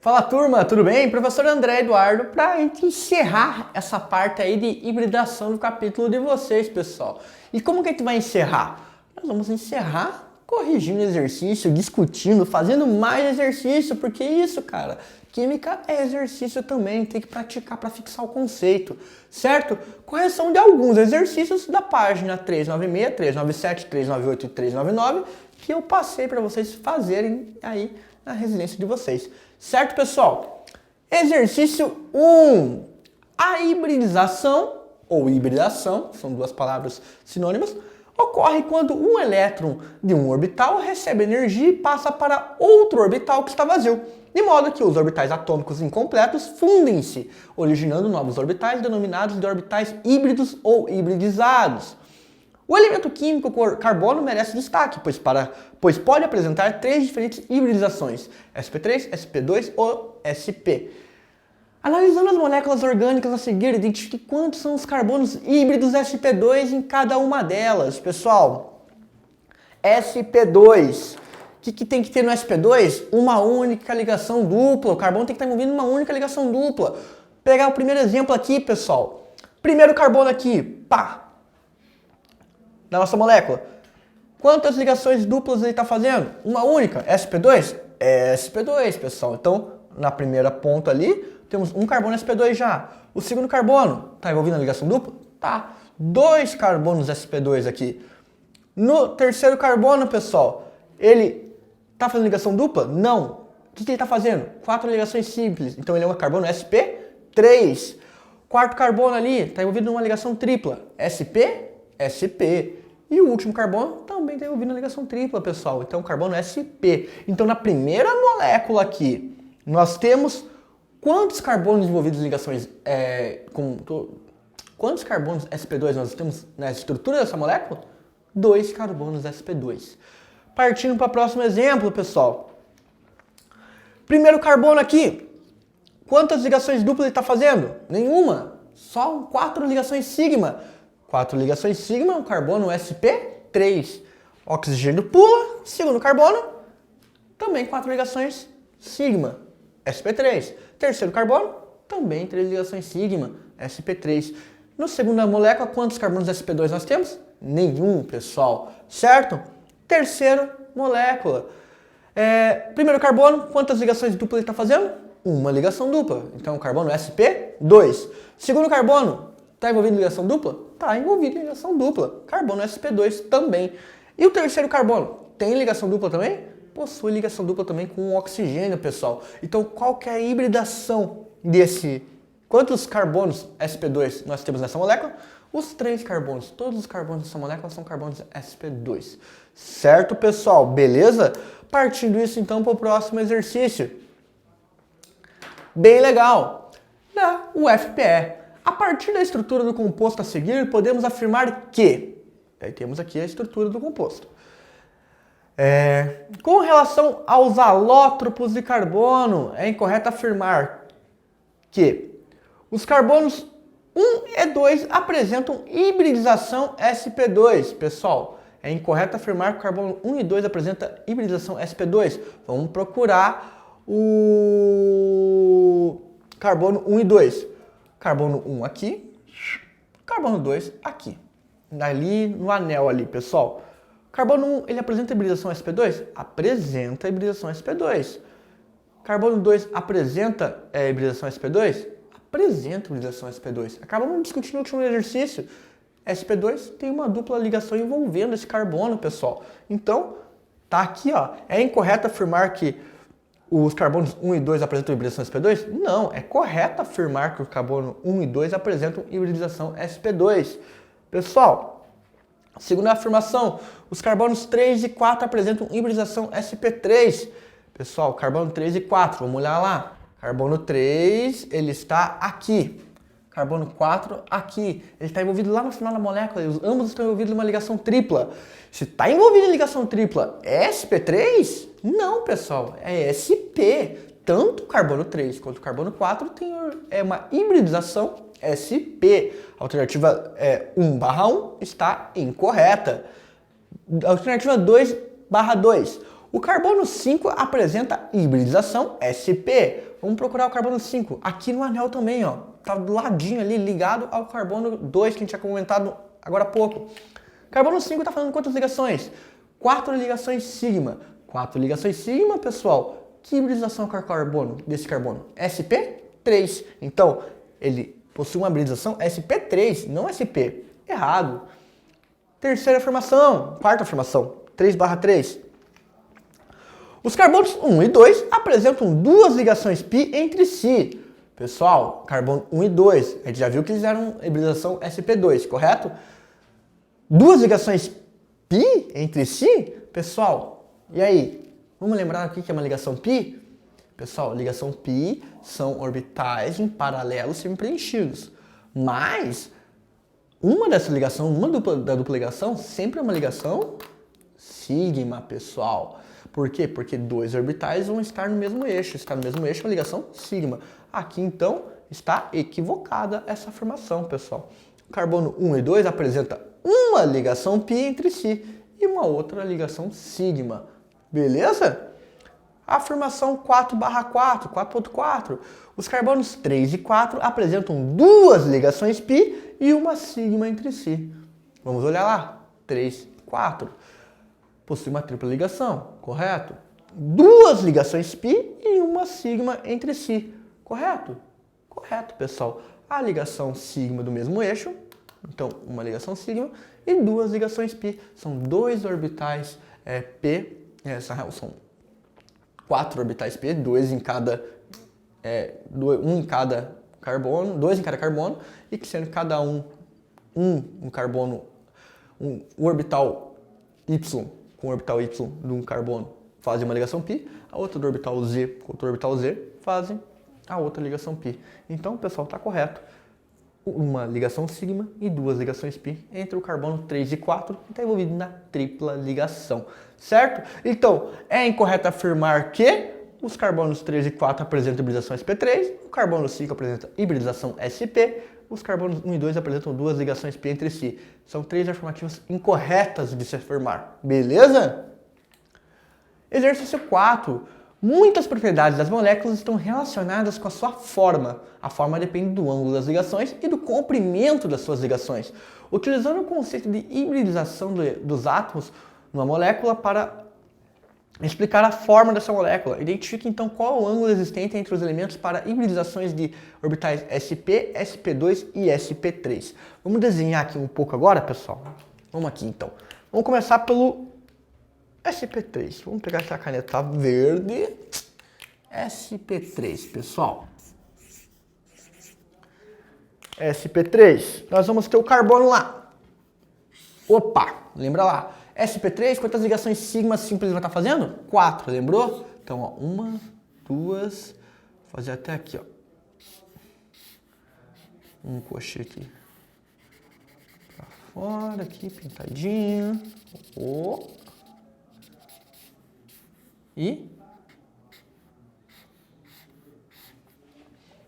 Fala turma, tudo bem? Professor André Eduardo, para a gente encerrar essa parte aí de hibridação do capítulo de vocês, pessoal. E como que a gente vai encerrar? Nós vamos encerrar corrigindo exercício, discutindo, fazendo mais exercício, porque isso, cara, química é exercício também, tem que praticar para fixar o conceito, certo? Correção de alguns exercícios da página 396, 397, 398 e 399, que eu passei para vocês fazerem aí na residência de vocês. Certo, pessoal? Exercício 1. A hibridização, ou hibridação, são duas palavras sinônimas, ocorre quando um elétron de um orbital recebe energia e passa para outro orbital que está vazio, de modo que os orbitais atômicos incompletos fundem-se, originando novos orbitais denominados de orbitais híbridos ou hibridizados. O elemento químico carbono merece destaque, pois pode apresentar três diferentes hibridizações, sp3, sp2 ou sp. Analisando as moléculas orgânicas a seguir, identifique quantos são os carbonos híbridos sp2 em cada uma delas. Pessoal, sp2, o que tem que ter no sp2? Uma única ligação dupla, o carbono tem que estar envolvido em uma única ligação dupla. Vou pegar o primeiro exemplo aqui, pessoal. Primeiro carbono aqui, pá! Da nossa molécula. Quantas ligações duplas ele está fazendo? Uma única. sp2? sp2, pessoal. Então, na primeira ponta ali, temos um carbono sp2 já. O segundo carbono, está envolvido na ligação dupla? Tá. 2 carbonos sp2 aqui. No terceiro carbono, pessoal, ele está fazendo ligação dupla? Não. O que ele está fazendo? 4 ligações simples. Então, ele é um carbono sp3. Quarto carbono ali, está envolvido numa ligação tripla. sp. E o último carbono também está envolvido na ligação tripla, pessoal. Então, carbono sp. Então, na primeira molécula aqui, nós temos quantos carbonos envolvidos em ligações quantos carbonos sp2 nós temos na estrutura dessa molécula? 2 carbonos sp2. Partindo para o próximo exemplo, pessoal. Primeiro carbono aqui. Quantas ligações duplas ele está fazendo? Nenhuma. Só 4 ligações sigma. 4 ligações sigma, um carbono sp3. Oxigênio pula, segundo carbono, também 4 ligações sigma, sp3. Terceiro carbono, também 3 ligações sigma, sp3. No segunda molécula, quantos carbonos sp2 nós temos? Nenhum, pessoal, certo? Terceira molécula. Primeiro carbono, quantas ligações duplas ele está fazendo? Uma ligação dupla, então carbono sp2. Segundo carbono, está envolvido em ligação dupla? Está envolvido em ligação dupla. Carbono sp2 também. E o terceiro carbono? Tem ligação dupla também? Possui ligação dupla também com o oxigênio, pessoal. Então, qual que é a hibridação desse? Quantos carbonos sp2 nós temos nessa molécula? Os 3 carbonos. Todos os carbonos dessa molécula são carbonos sp2. Certo, pessoal? Beleza? Partindo isso, então, para o próximo exercício. Bem legal. Da UFPE. A partir da estrutura do composto a seguir, podemos afirmar que... Aí temos aqui a estrutura do composto. Com relação aos alótropos de carbono, é incorreto afirmar que os carbonos 1 e 2 apresentam hibridização sp2. Pessoal, é incorreto afirmar que o carbono 1 e 2 apresentam hibridização sp2. Vamos procurar o carbono 1 e 2. Carbono 1 aqui, carbono 2 aqui. Ali no anel ali, pessoal. Carbono 1, ele apresenta hibridação sp2? Apresenta hibridação sp2. Carbono 2 apresenta hibridação sp2? Apresenta hibridação sp2. Acabamos discutindo no último exercício. sp2 tem uma dupla ligação envolvendo esse carbono, pessoal. Então, tá aqui, ó. É incorreto afirmar que os carbonos 1 e 2 apresentam hibridação sp2? Não, é correto afirmar que o carbono 1 e 2 apresentam hibridização sp2. Pessoal, segunda afirmação, os carbonos 3 e 4 apresentam hibridização sp3. Pessoal, carbono 3 e 4, vamos olhar lá. Carbono 3, ele está aqui. Carbono 4 aqui. Ele está envolvido lá no final da molécula. Ambos estão envolvidos em uma ligação tripla. Se está envolvido em ligação tripla, é sp3? Não, pessoal. É sp. Tanto o carbono 3 quanto o carbono 4 tem uma hibridização sp. A alternativa 1/1 está incorreta. A alternativa 2/2. O carbono 5 apresenta hibridização sp. Vamos procurar o carbono 5 aqui no anel também, ó. Tá do ladinho ali, ligado ao carbono 2 que a gente tinha comentado agora há pouco. Carbono 5 está falando quantas ligações? 4 ligações sigma. 4 ligações sigma, pessoal. Que hibridização é o carbono desse carbono? sp3. Então, ele possui uma hibridização sp3, não sp. Errado. Terceira afirmação, quarta afirmação, 3/3. Os carbonos 1 e 2 apresentam duas ligações π entre si. Pessoal, carbono 1 e 2, a gente já viu que eles eram hibridização sp2, correto? Duas ligações π entre si? Pessoal, e aí? Vamos lembrar o que é uma ligação π? Pessoal, ligação π são orbitais em paralelo semi-preenchidos. Mas uma dessa ligação, da dupla ligação, sempre é uma ligação sigma, pessoal. Por quê? Porque dois orbitais vão estar no mesmo eixo. Estar no mesmo eixo é uma ligação sigma. Aqui, então, está equivocada essa afirmação, pessoal. O carbono 1 e 2 apresenta uma ligação π entre si e uma outra ligação sigma. Beleza? Afirmação 4/4, 4.4. Os carbonos 3 e 4 apresentam duas ligações π e uma sigma entre si. Vamos olhar lá. 3 e 4. Possui uma tripla ligação, correto? Duas ligações π e uma sigma entre si, correto? Correto, pessoal. A ligação sigma do mesmo eixo, então uma ligação sigma e duas ligações π. São dois orbitais π, são 4 orbitais π, dois em cada carbono, dois em cada carbono, e que sendo cada um carbono, um orbital Y com o orbital Y de um carbono fazem uma ligação π, a outra do orbital Z com outro orbital Z fazem a outra ligação π. Então, pessoal, está correto. Uma ligação sigma e duas ligações π entre o carbono 3 e 4 que está envolvido na tripla ligação, certo? Então, é incorreto afirmar que os carbonos 3 e 4 apresentam hibridização sp3, o carbono 5 apresenta hibridização sp, os carbonos 1 e 2 apresentam duas ligações π entre si. São três afirmativas incorretas de se afirmar, beleza? Exercício 4. Muitas propriedades das moléculas estão relacionadas com a sua forma. A forma depende do ângulo das ligações e do comprimento das suas ligações. Utilizando o conceito de hibridização dos átomos numa molécula para explicar a forma dessa molécula. Identifique então qual é o ângulo existente entre os elementos para hibridizações de orbitais sp, sp2 e sp3. Vamos desenhar aqui um pouco agora, pessoal. Vamos aqui então. Vamos começar pelo sp3. Vamos pegar essa caneta verde. sp3, pessoal. sp3. Nós vamos ter o carbono lá. Opa, lembra lá. sp3, quantas ligações sigma simples vai estar fazendo? 4, lembrou? Então, ó, 1, 2, vou fazer até aqui, ó. Um coxinho aqui pra fora, aqui, pintadinho. E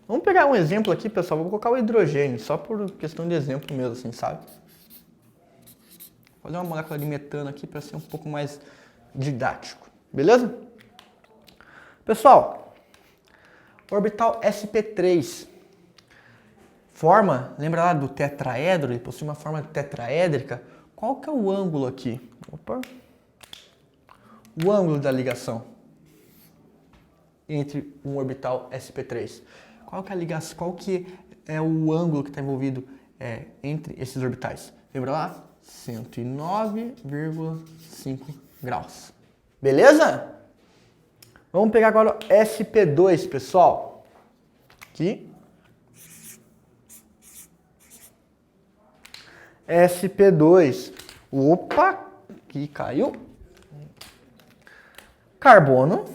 vamos pegar um exemplo aqui, pessoal. Vou colocar o hidrogênio, só por questão de exemplo mesmo, assim, sabe? Vou fazer uma molécula de metano aqui para ser um pouco mais didático, beleza? Pessoal, orbital sp3 forma, lembra lá do tetraedro? Ele possui uma forma tetraédrica. Qual que é o ângulo aqui? Opa! O ângulo da ligação entre um orbital sp3. Qual que é a ligação? Qual que é o ângulo que está envolvido entre esses orbitais? Lembra lá? 109,5 graus. Beleza? Vamos pegar agora o sp2, pessoal. Aqui. sp2. Opa, aqui caiu. Carbono.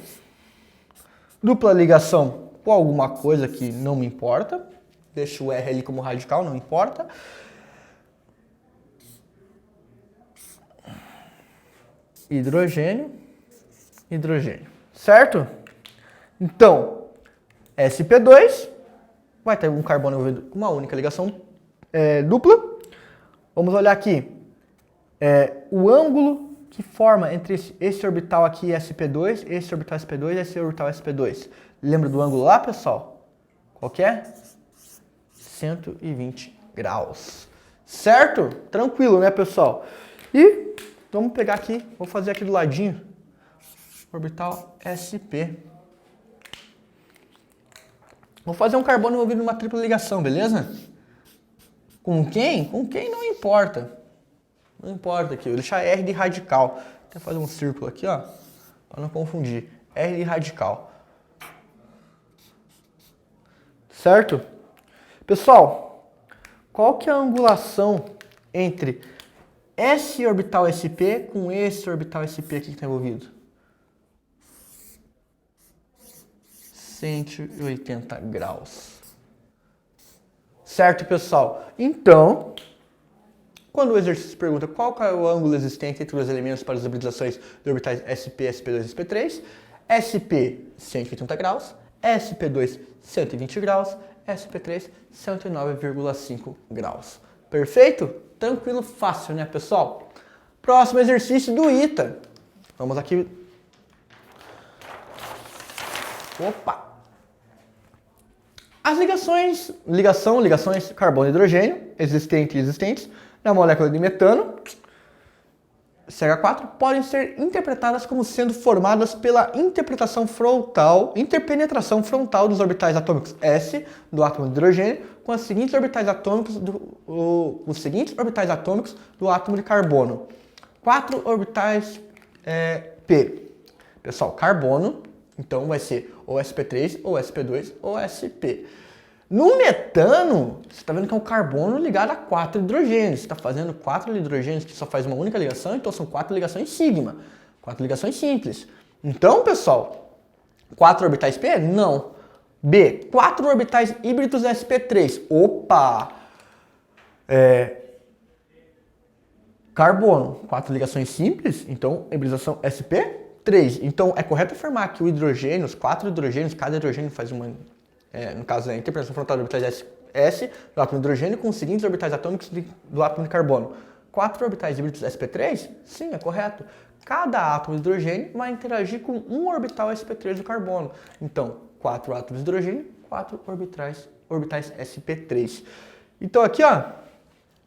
Dupla ligação com alguma coisa que não me importa. Deixa o R ali como radical, não importa. Hidrogênio, hidrogênio, certo? Então, sp2 vai ter um carbono envolvido com uma única ligação dupla. Vamos olhar aqui o ângulo que forma entre esse orbital aqui sp2, esse orbital sp2 e esse orbital sp2? Lembra do ângulo lá, pessoal? Qual que é? 120 graus. Certo? Tranquilo, né, pessoal? E vamos pegar aqui, vou fazer aqui do ladinho, orbital sp. Vou fazer um carbono envolvido numa tripla ligação, beleza? Com quem? Com quem não importa. Não importa aqui, vou deixar R de radical. Vou fazer um círculo aqui, ó, para não confundir. R de radical. Certo? Pessoal, qual que é a angulação entre esse orbital sp com esse orbital sp aqui que está envolvido? 180 graus. Certo, pessoal? Então, quando o exercício pergunta qual é o ângulo existente entre os elementos para as hibridizações de orbitais sp, sp2 e sp3, sp 180 graus, sp2 120 graus, sp3 109,5 graus. Perfeito? Tranquilo, fácil, né, pessoal? Próximo exercício do ITA. Vamos aqui. Opa! As ligações carbono e hidrogênio, existentes e existentes, na molécula de metano, CH4, podem ser interpretadas como sendo formadas pela interpenetração frontal dos orbitais atômicos S do átomo de hidrogênio com os seguintes orbitais atômicos do átomo de carbono. 4 orbitais P. Pessoal, carbono, então vai ser ou sp3, ou sp2, ou sp. No metano, você está vendo que é um carbono ligado a 4 hidrogênios. Você está fazendo 4 hidrogênios que só faz uma única ligação, então são 4 ligações sigma. 4 ligações simples. Então, pessoal, 4 orbitais P? Não. B, 4 orbitais híbridos sp3. Opa! Carbono, 4 ligações simples, então hibridação sp3. Então, é correto afirmar que o hidrogênio, os 4 hidrogênios, cada hidrogênio faz uma... no caso, a interpenetração frontal de orbitais S do átomo de hidrogênio com os seguintes orbitais atômicos do átomo de carbono. 4 orbitais híbridos sp3? Sim, é correto. Cada átomo de hidrogênio vai interagir com um orbital sp3 do carbono. Então, 4 átomos de hidrogênio, 4 orbitais sp3. Então aqui, ó,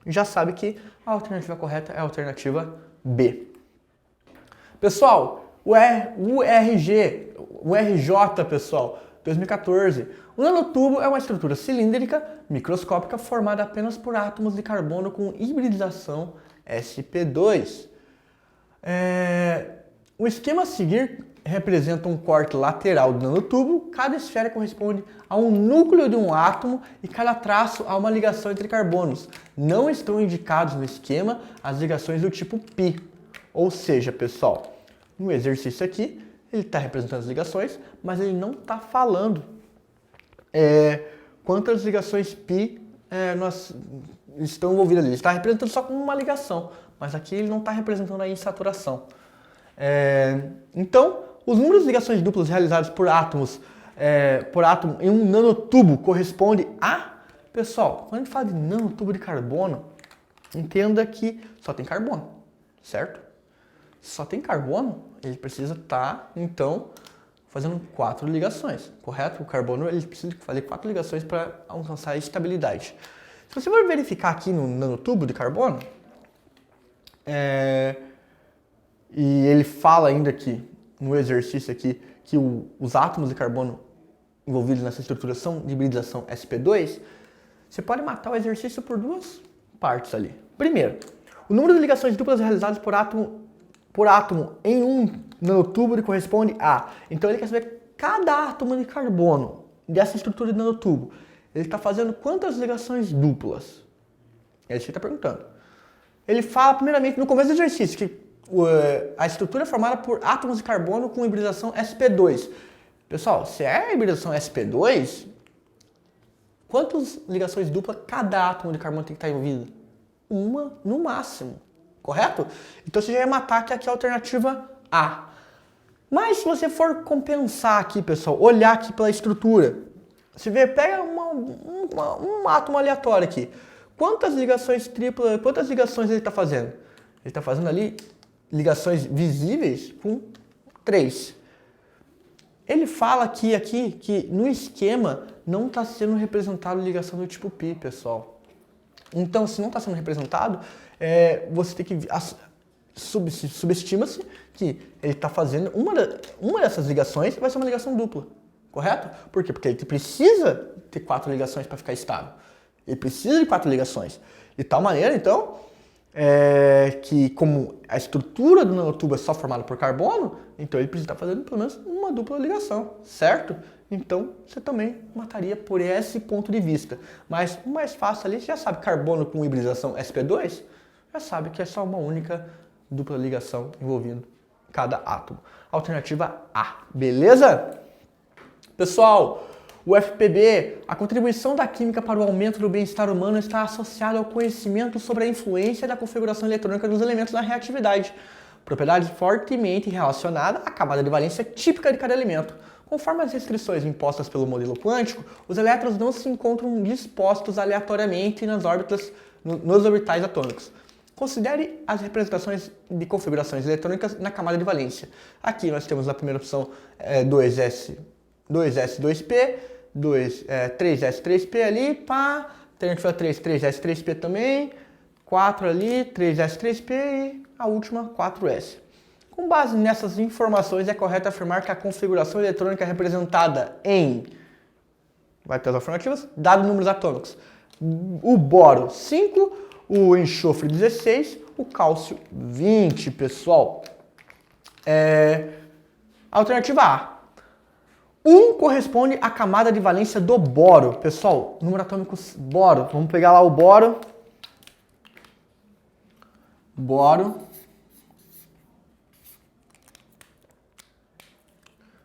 já sabe que a alternativa correta é a alternativa B. Pessoal, o RJ, pessoal, 2014. O nanotubo é uma estrutura cilíndrica microscópica formada apenas por átomos de carbono com hibridização sp2. O esquema a seguir representa um corte lateral do nanotubo. Cada esfera corresponde a um núcleo de um átomo e cada traço a uma ligação entre carbonos. Não estão indicados no esquema as ligações do tipo π. Ou seja, pessoal, no exercício aqui, ele está representando as ligações, mas ele não está falando quantas ligações π estão envolvidas ali. Ele está representando só como uma ligação, mas aqui ele não está representando a insaturação. Então, os números de ligações duplas realizadas por átomo em um nanotubo corresponde a... Pessoal, quando a gente fala de nanotubo de carbono, entenda que só tem carbono, certo? Só tem carbono, ele precisa estar, então, fazendo 4 ligações, correto? O carbono ele precisa fazer 4 ligações para alcançar a estabilidade. Se você for verificar aqui no nanotubo de carbono, e ele fala ainda aqui, no exercício aqui, que os átomos de carbono envolvidos nessa estrutura são de hibridização sp2, você pode matar o exercício por 2 partes ali. Primeiro, o número de ligações duplas realizadas por átomo em um nanotubo corresponde a... Então ele quer saber cada átomo de carbono dessa estrutura de nanotubo. Ele está fazendo quantas ligações duplas? É isso que ele está perguntando. Ele fala, primeiramente, no começo do exercício, que a estrutura é formada por átomos de carbono com hibridação sp2. Pessoal, se é a hibridação sp2, quantas ligações duplas cada átomo de carbono tem que estar envolvido? Uma no máximo, correto? Então você já ia matar que aqui é a alternativa A. Mas se você for compensar aqui, pessoal, olhar aqui pela estrutura, você vê, pega um átomo aleatório aqui. Quantas ligações triplas, quantas ligações ele está fazendo? Ele está fazendo ali ligações visíveis com 3. Ele fala aqui que no esquema não está sendo representado ligação do tipo π, pessoal. Então, se não está sendo representado, você tem que subestima-se que ele está fazendo uma dessas ligações vai ser uma ligação dupla, correto? Por quê? Porque ele precisa ter 4 ligações para ficar estável. Ele precisa de 4 ligações. De tal maneira, então, que como a estrutura do nanotubo é só formada por carbono, então ele precisa estar fazendo pelo menos uma dupla ligação, certo? Então, você também mataria por esse ponto de vista. Mas o mais fácil ali, você já sabe, carbono com hibridação sp2, já sabe que é só uma única dupla ligação envolvendo cada átomo. Alternativa A, beleza? Pessoal, o FPB, a contribuição da química para o aumento do bem-estar humano está associada ao conhecimento sobre a influência da configuração eletrônica dos elementos na reatividade, propriedade fortemente relacionada à camada de valência típica de cada elemento. Conforme as restrições impostas pelo modelo quântico, os elétrons não se encontram dispostos aleatoriamente nos orbitais atômicos. Considere as representações de configurações eletrônicas na camada de valência. Aqui nós temos na primeira opção 2s2p, 3s3p ali, pá, alternativa 3, 3s3p também, 4 ali, 3s3p e a última 4s. Com base nessas informações, é correto afirmar que a configuração eletrônica é representada em, vai ter as alternativas, dados números atômicos, o boro 5, o enxofre 16, o cálcio 20, pessoal. Alternativa A. 1 corresponde à camada de valência do boro. Pessoal, número atômico boro. Vamos pegar lá o boro. Boro.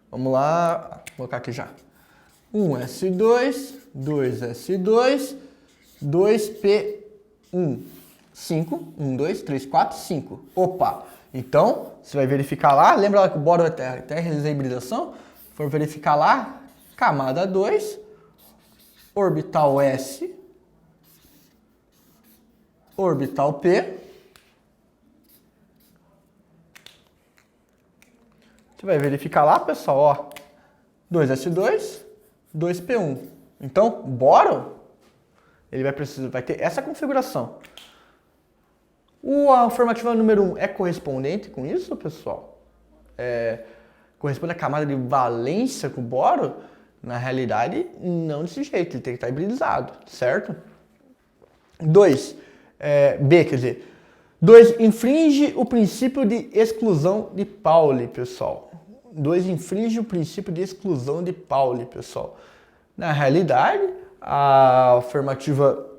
Vamos lá, vou colocar aqui já. 1s2, 2s2, 2p1, 5, 1, 2, 3, 4, 5. Opa! Então, você vai verificar lá, lembra lá que o boro até realizar a hibridação? For verificar lá, camada 2, orbital S, orbital P. Você vai verificar lá, pessoal, ó, 2s2, 2p1. Então, boro, ele vai ter essa configuração. A afirmativa número 1 é correspondente com isso, pessoal? Corresponde à camada de valência com o boro? Na realidade, não desse jeito, ele tem que estar hibridizado, certo? 2, B, quer dizer, 2 infringe o princípio de exclusão de Pauli, pessoal. 2 infringe o princípio de exclusão de Pauli, pessoal. Na realidade, a afirmativa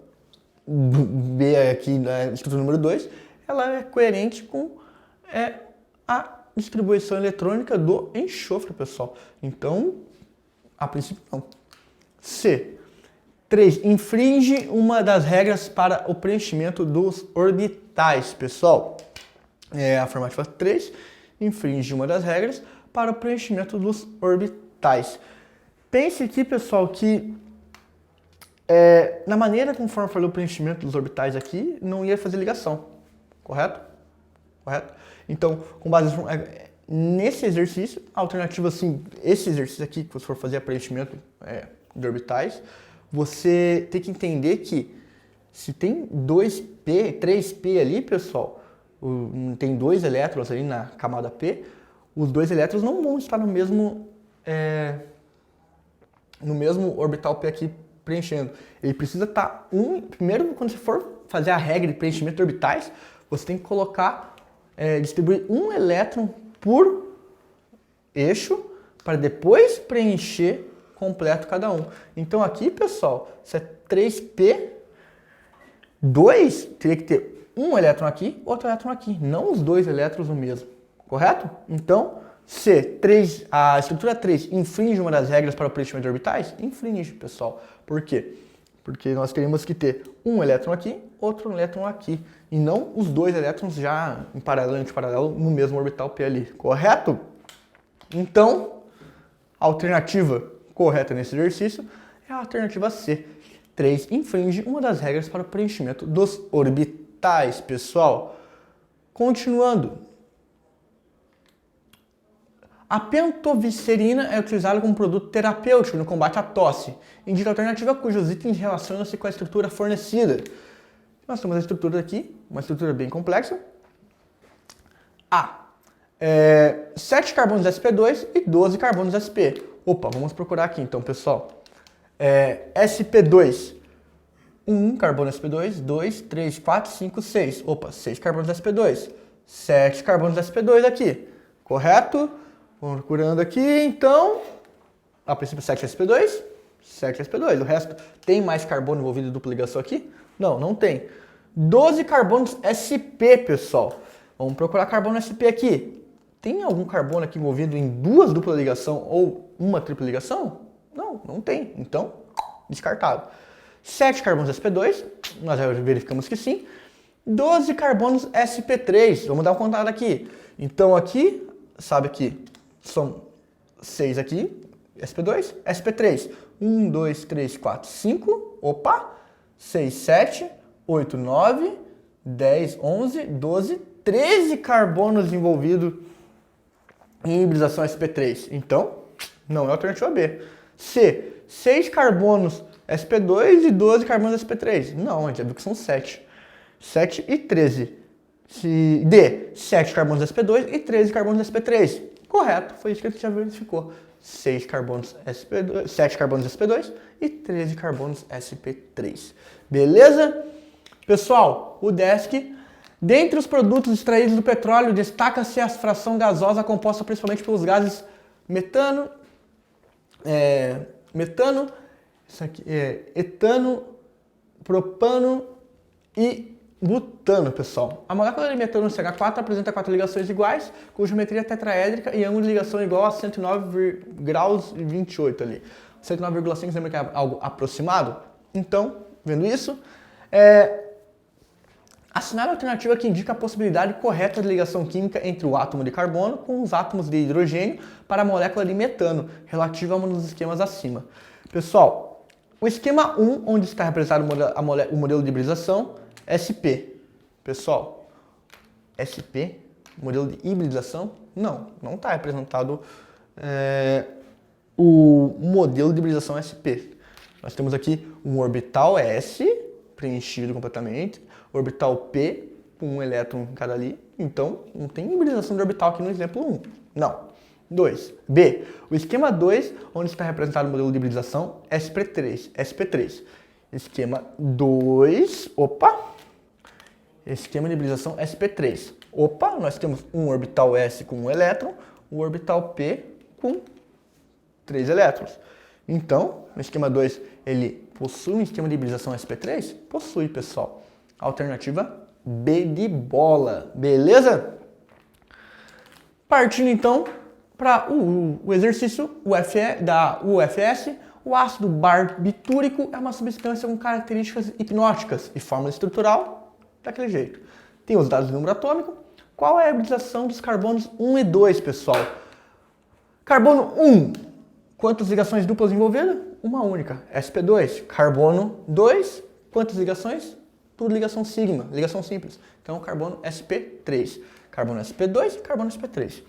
B aqui, na estrutura número 2, ela é coerente com a distribuição eletrônica do enxofre, pessoal. Então, a princípio não. C. 3. Infringe uma das regras para o preenchimento dos orbitais, pessoal. A afirmativa 3 infringe uma das regras para o preenchimento dos orbitais. Pense aqui, pessoal, que na maneira conforme falou o preenchimento dos orbitais aqui, não ia fazer ligação, correto? Correto? Então, com base nesse exercício, a alternativa, assim, esse exercício aqui, que você for fazer preenchimento de orbitais, você tem que entender que se tem 2p, 3p ali, pessoal, tem 2 elétrons ali na camada P, os 2 elétrons não vão estar no mesmo orbital P aqui preenchendo. Ele precisa estar primeiro, quando você for fazer a regra de preenchimento de orbitais, você tem que colocar, distribuir um elétron por eixo para depois preencher completo cada um. Então aqui, pessoal, se é 3p, 2 teria que ter um elétron aqui, outro elétron aqui, não os 2 elétrons no mesmo, correto? Então, se 3, a estrutura 3 infringe uma das regras para o preenchimento de orbitais, infringe, pessoal. Por quê? Porque nós teríamos que ter um elétron aqui, outro elétron aqui, e não os 2 elétrons já em paralelo e antiparalelo no mesmo orbital P ali, correto? Então, a alternativa correta nesse exercício é a alternativa C. 3 infringe uma das regras para o preenchimento dos orbitais, pessoal. Continuando, A pentovicerina é utilizada como produto terapêutico no combate à tosse. Indica alternativa cujos itens relacionam-se com a estrutura fornecida. Nós temos a estrutura aqui, uma estrutura bem complexa. 7 carbonos sp2 e 12 carbonos sp. Opa, vamos procurar aqui então, pessoal. sp2. 1 carbono sp2, 2, 3, 4, 5, 6. Opa, 6 carbonos sp2. 7 carbonos sp2 aqui. Correto? Vamos procurando aqui, então. A princípio 7 sp2. 7 sp2. O resto tem mais carbono envolvido em dupla ligação aqui? Não, não tem. 12 carbonos sp, pessoal. Vamos procurar carbono sp aqui. Tem algum carbono aqui envolvido em 2 dupla ligação ou uma tripla ligação? Não, não tem. Então, descartado. 7 carbonos sp2, nós já verificamos que sim. 12 carbonos sp3, vamos dar uma contada aqui. Então aqui, sabe que são 6 aqui, sp2, sp3. 1, 2, 3, 4, 5, opa, 6, 7, 8, 9, 10, 11, 12, 13 carbonos envolvidos em hibridação sp3. Então, não é a alternativa B. C, 6 carbonos sp2 e 12 carbonos sp3. Não, a gente já viu que são 7. 7 e 13. D, 7 carbonos sp2 e 13 carbonos sp3. Correto, foi isso que a gente já verificou. 6 carbonos sp2, 7 carbonos sp2 e 13 carbonos sp3. Beleza? Pessoal, o DESC. Dentre os produtos extraídos do petróleo, destaca-se a fração gasosa composta principalmente pelos gases metano, isso aqui etano, propano e butano, pessoal. A molécula de metano CH4 apresenta 4 ligações iguais, com geometria tetraédrica e ângulo de ligação igual a 109 graus e 28 ali. 109,5 lembra que é algo aproximado? Então, vendo isso, assinale a alternativa que indica a possibilidade correta de ligação química entre o átomo de carbono com os átomos de hidrogênio para a molécula de metano, relativa a um dos esquemas acima. Pessoal, o esquema 1, onde está representado o modelo de hibridação, SP. Pessoal, SP, modelo de hibridação, não está representado o modelo de hibridação SP. Nós temos aqui um orbital S, preenchido completamente, orbital P, com um elétron em cada ali. Então, não tem hibridação de orbital aqui no exemplo 1. Não. 2. B. O esquema 2, onde está representado o modelo de hibridação SP3. Esquema 2. Esquema de hibridação SP3. Nós temos um orbital S com um elétron, o orbital P com 3 elétrons. Então, no esquema 2, ele possui um esquema de hibridação SP3? Possui, pessoal. Alternativa B de bola. Beleza? Partindo então para o exercício da UFS, o ácido barbitúrico é uma substância com características hipnóticas e fórmula estrutural daquele jeito. Tem os dados do número atômico. Qual é a hibridação dos carbonos 1 e 2, pessoal? Carbono 1, quantas ligações duplas envolvidas? Uma única, sp2. Carbono 2, quantas ligações? Tudo ligação sigma, ligação simples. Então, carbono sp3. Carbono sp2 e carbono sp3.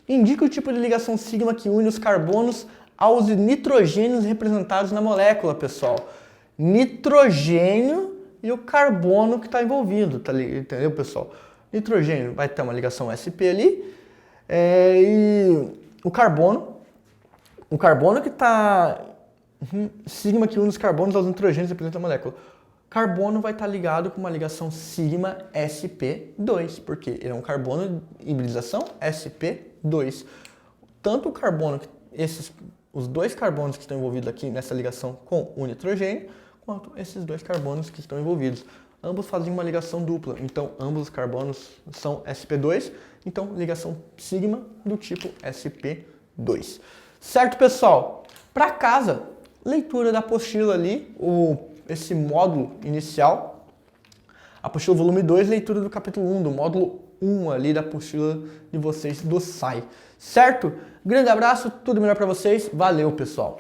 Indica o tipo de ligação sigma que une os carbonos aos nitrogênios representados na molécula, pessoal. Nitrogênio e o carbono que está envolvido, tá ali, entendeu, pessoal? Nitrogênio vai ter uma ligação sp ali, e o carbono que está sigma que une os carbonos aos nitrogênios representa a molécula. Carbono vai estar ligado com uma ligação sigma sp2, porque ele é um carbono de hibridação sp2. Tanto o carbono, os dois carbonos que estão envolvidos aqui nessa ligação com o nitrogênio, quanto esses dois carbonos que estão envolvidos. Ambos fazem uma ligação dupla, então ambos os carbonos são sp2, então ligação sigma do tipo sp2. Certo, pessoal? Para casa, leitura da apostila ali, esse módulo inicial, apostila volume 2, leitura do capítulo 1, do módulo 1 ali da apostila de vocês do SAI. Certo? Grande abraço, tudo melhor para vocês, valeu, pessoal!